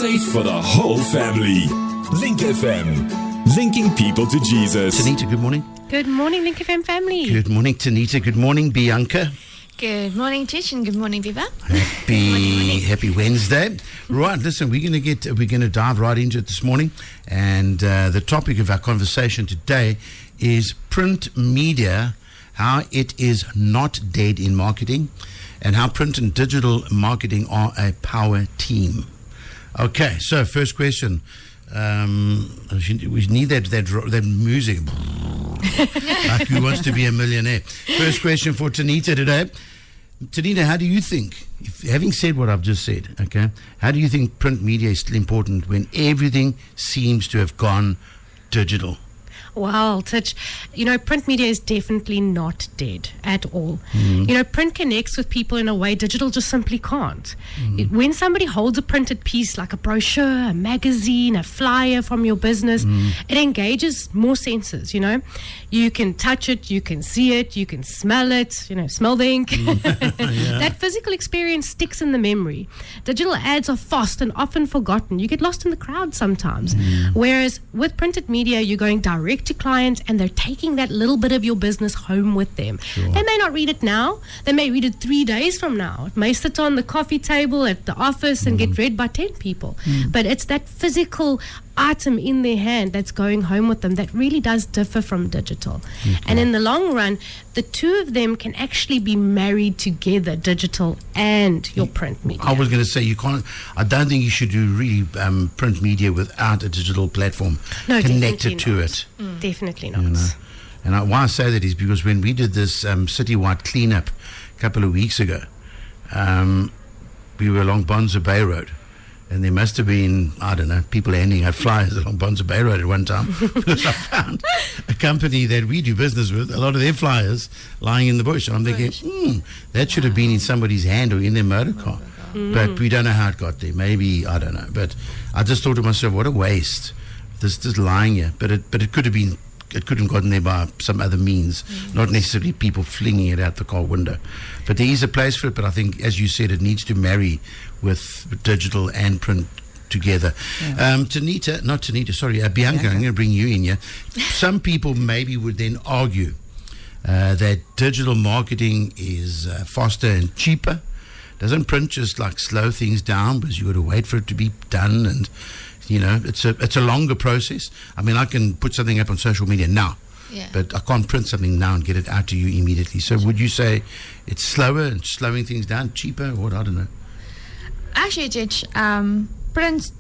Safe for the whole family. Link FM. Linking people to Jesus. Tanita, good morning. Good morning, Link FM family. Good morning, Tanita. Good morning, Bianca. Good morning, Tish, and good morning, Viva. Happy Wednesday. Right, listen, we're going to dive right into it this morning, and the topic of our conversation today is print media, how it is not dead in marketing, and how print and digital marketing are a power team. Okay, so first question. We need that music. Like Who Wants to Be a Millionaire? First question for Tanita today. Tanita, how do you think, having said what I've just said, okay, how do you think print media is still important when everything seems to have gone digital? Well, Titch, print media is definitely not dead at all. Print connects with people in a way digital just simply can't. When somebody holds a printed piece like a brochure, a magazine, a flyer from your business, it engages more senses, You can touch it, you can see it, you can smell it, smell the ink. That physical experience sticks in the memory. Digital ads are fast and often forgotten. You get lost in the crowd sometimes. Whereas with printed media, you're going direct to client and they're taking that little bit of your business home with them. Sure. They may not read it now. They may read it 3 days from now. It may sit on the coffee table at the office and get read by 10 people. But it's that physical item in their hand that's going home with them that really does differ from digital. And in the long run, the two of them can actually be married together, digital and your print media. I was going to say, I don't think you should do really print media without a digital platform connected to it. Definitely not. And why I say that is because when we did this citywide cleanup a couple of weeks ago, we were along Bonza Bay Road. And there must have been, I don't know, people handing out flyers along Bonza Bay Road at one time. Because I found a company that we do business with, a lot of their flyers lying in the bush. And I'm thinking, that should have been in somebody's hand or in their motor car. But we don't know how it got there. Maybe, I don't know. But I just thought to myself, what a waste. This just lying here. But it could have been, it could have gotten there by some other means, not necessarily people flinging it out the car window. But there is a place for it, but I think, as you said, it needs to marry with digital and print together. Bianca, I'm going to bring you in here. Some people maybe would then argue that digital marketing is faster and cheaper. Doesn't print just like slow things down because you got to wait for it to be done, and it's a longer process. I mean, I can put something up on social media now, but I can't print something now and get it out to you immediately. So would you say it's slower and slowing things down, cheaper, or what? I don't know. Actually, Jitch, print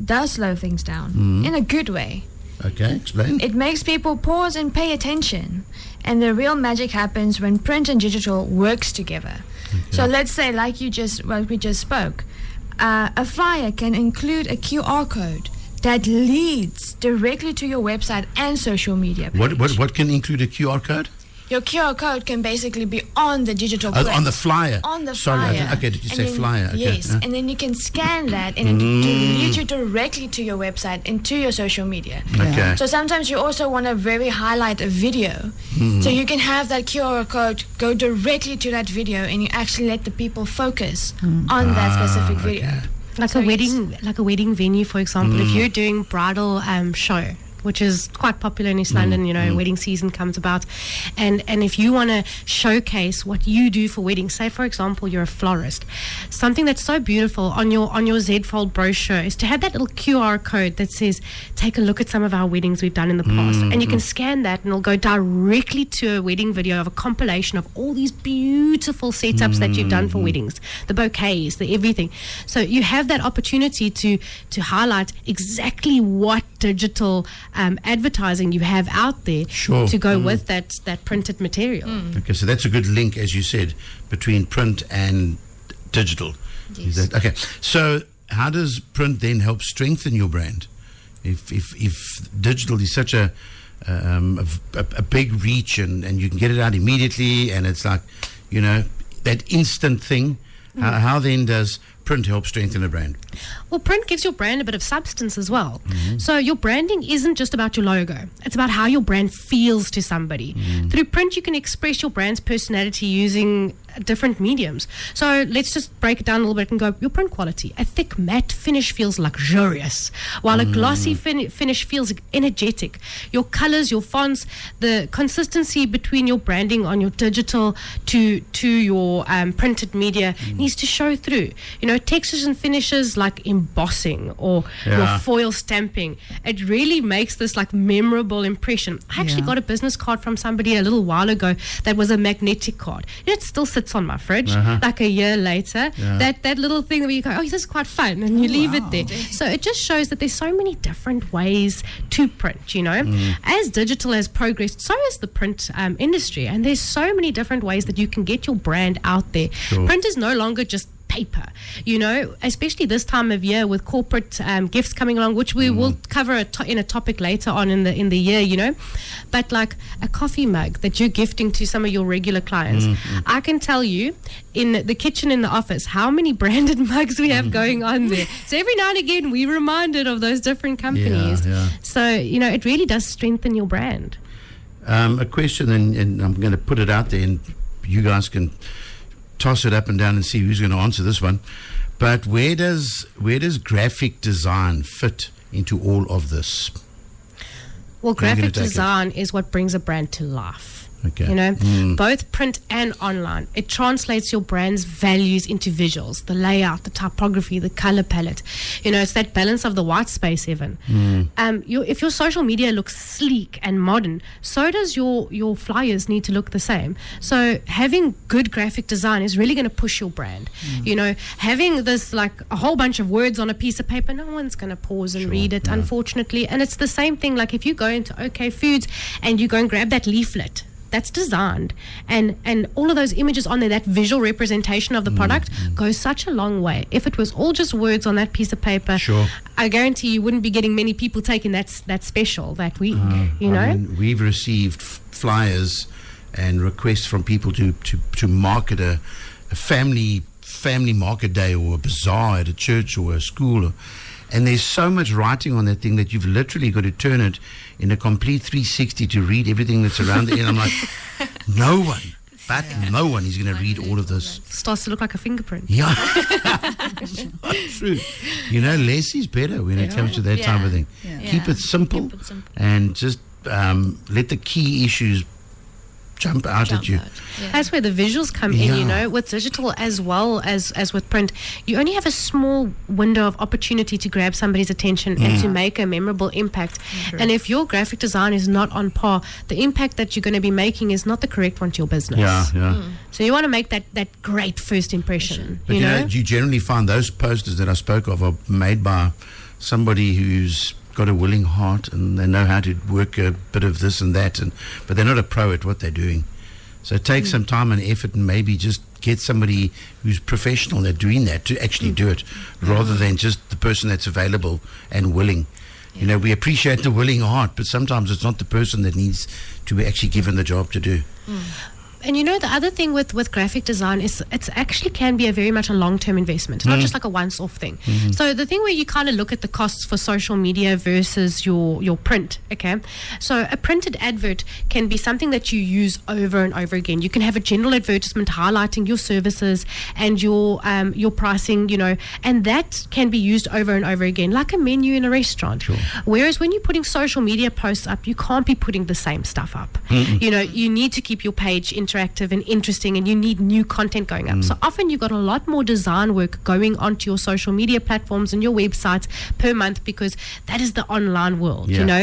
does slow things down in a good way. Okay, explain. It makes people pause and pay attention. And the real magic happens when print and digital works together. Okay. So let's say, like we just spoke, a flyer can include a QR code that leads directly to your website and social media page. What can include a QR code? Your QR code can basically be on the digital print. On the flyer? On the flyer. Sorry, okay, did you say flyer? Okay. Yes, and then you can scan that and it can lead you directly to your website and to your social media. Okay. So sometimes you also want to highlight a video. So you can have that QR code go directly to that video and you actually let the people focus on that specific video. Okay. Like a wedding venue, for example. If you're doing bridal show, which is quite popular in East London, wedding season comes about. And if you want to showcase what you do for weddings, say, for example, you're a florist, something that's so beautiful on your Z-Fold brochure is to have that little QR code that says, take a look at some of our weddings we've done in the past. And you can scan that and it'll go directly to a wedding video of a compilation of all these beautiful setups that you've done for weddings, the bouquets, the everything. So you have that opportunity to highlight exactly what digital advertising you have out there to go with that printed material. Okay, so that's a good link, as you said, between print and digital. Yes. Okay, so how does print then help strengthen your brand? If digital is such a big reach and you can get it out immediately and it's like, that instant thing, how then does print help strengthen a brand? Well, print gives your brand a bit of substance as well. So your branding isn't just about your logo. It's about how your brand feels to somebody. Through print, you can express your brand's personality using different mediums. So let's just break it down a little bit and go, your print quality. A thick matte finish feels luxurious, while a glossy finish feels energetic. Your colors, your fonts, the consistency between your branding on your digital to your printed media needs to show through. You know, textures and finishes like embossing or your foil stamping. It really makes this like memorable impression. I actually got a business card from somebody a little while ago that was a magnetic card. You know, it still sits on my fridge like a year later. That little thing where you go, oh, this is quite fun, and you leave it there. So it just shows that there's so many different ways to print, you know. As digital has progressed, so has the print industry, and there's so many different ways that you can get your brand out there. Print is no longer just paper, you know, especially this time of year with corporate gifts coming along, which we will cover in a topic later on in the year, you know. But like a coffee mug that you're gifting to some of your regular clients, I can tell you in the kitchen in the office how many branded mugs we have going on there. So every now and again we're reminded of those different companies. So, you know, it really does strengthen your brand. A question, and I'm going to put it out there, and you guys can toss it up and down and see who's going to answer this one. But where does graphic design fit into all of this? Well, graphic design is what brings a brand to life. Okay. You know, both print and online. It translates your brand's values into visuals, the layout, the typography, the color palette. You know, it's that balance of the white space even. If your social media looks sleek and modern, so does your flyers need to look the same. So having good graphic design is really going to push your brand. You know, having this like a whole bunch of words on a piece of paper, no one's going to pause and read it, unfortunately. And it's the same thing, like if you go into OK Foods and you go and grab that leaflet that's designed and all of those images on there, that visual representation of the product goes such a long way. If it was all just words on that piece of paper, I guarantee you wouldn't be getting many people taking that special that week. You know, I mean, we've received flyers and requests from people to market a family market day or a bazaar at a church or a school, and there's so much writing on that thing that you've literally got to turn it in a complete 360 to read everything that's around it. And I'm like, no one is going to read all of this. Starts to look like a fingerprint. Yeah. True. You know, less is better when it comes to that type of thing. Keep it simple and just let the key issues jump out at you. That's where the visuals come in, you know, with digital as well as with print. You only have a small window of opportunity to grab somebody's attention and to make a memorable impact. And if your graphic design is not on par, the impact that you're going to be making is not the correct one to your business. So you want to make that great first impression. But you know, you generally find those posters that I spoke of are made by somebody who's got a willing heart and they know how to work a bit of this and that, but they're not a pro at what they're doing. So take some time and effort and maybe just get somebody who's professional at doing that to actually do it, rather than just the person that's available and willing. You know, we appreciate the willing heart, but sometimes it's not the person that needs to be actually given the job to do. And you know, the other thing with graphic design is it's actually can be very much a long-term investment. It's not just like a once-off thing. So the thing where you kind of look at the costs for social media versus your print, okay? So a printed advert can be something that you use over and over again. You can have a general advertisement highlighting your services and your pricing, you know, and that can be used over and over again, like a menu in a restaurant. Whereas when you're putting social media posts up, you can't be putting the same stuff up. You know, you need to keep your page interactive and interesting, and you need new content going up. So often you've got a lot more design work going onto your social media platforms and your websites per month, because that is the online world. You know,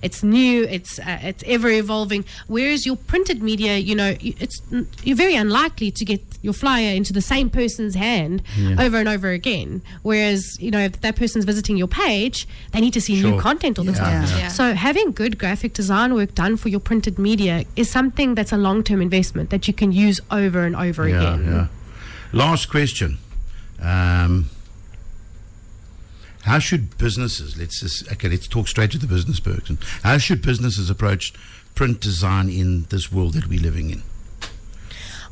it's new, it's ever evolving. Whereas your printed media, you know, you're very unlikely to get your flyer into the same person's hand over and over again. Whereas, you know, if that person's visiting your page, they need to see new content all the time. So having good graphic design work done for your printed media is something that's a long-term investment that you can use over and over again. Last question. How should businesses, let's talk straight to the business person. How should businesses approach print design in this world that we're living in?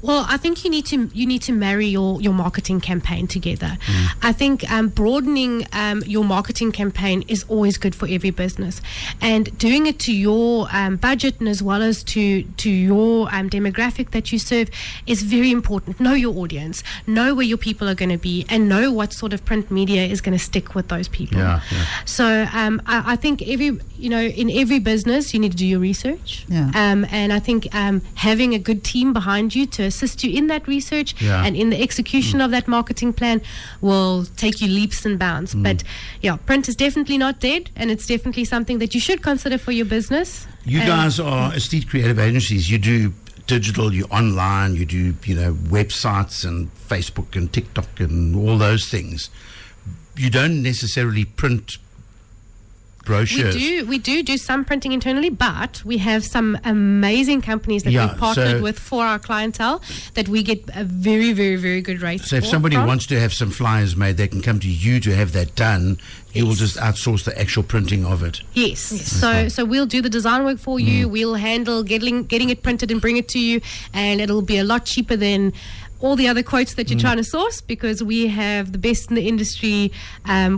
Well, I think you need to marry your marketing campaign together. I think broadening your marketing campaign is always good for every business, and doing it to your budget and as well as to your demographic that you serve is very important. Know your audience, know where your people are going to be, and know what sort of print media is going to stick with those people. So I think in every business you need to do your research, and I think having a good team behind you to assist you in that research and in the execution of that marketing plan will take you leaps and bounds. But print is definitely not dead, and it's definitely something that you should consider for your business. You guys are Aesthete Creative Agencies. You do digital, you online, you do websites and Facebook and TikTok and all those things. You don't necessarily print brochures. We do some printing internally, but we have some amazing companies that we've partnered with for our clientele that we get a very, very, very good rates. So if somebody wants to have some flyers made, they can come to you to have that done. You will just outsource the actual printing of it. Yes. So we'll do the design work for you. We'll handle getting it printed and bring it to you, and it'll be a lot cheaper than all the other quotes that you're trying to source, because we have the best in the industry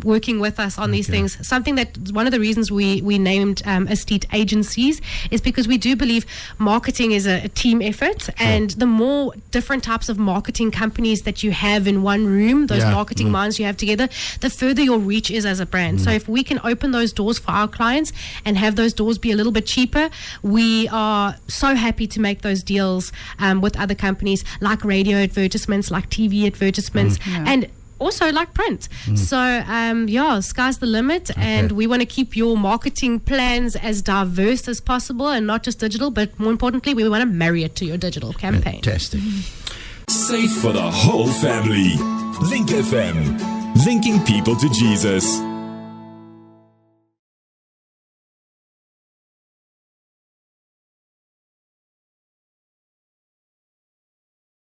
working with us on these things. Something that one of the reasons we named Aesthete Agencies is because we do believe marketing is a team effort, and the more different types of marketing companies that you have in one room, those marketing minds you have together, the further your reach is as a brand. So if we can open those doors for our clients and have those doors be a little bit cheaper, we are so happy to make those deals with other companies like radio advertisements, like TV advertisements, and also like print. So sky's the limit, and we want to keep your marketing plans as diverse as possible, and not just digital, but more importantly we want to marry it to your digital campaign. Fantastic. Safe for the whole family. Link FM, linking people to Jesus.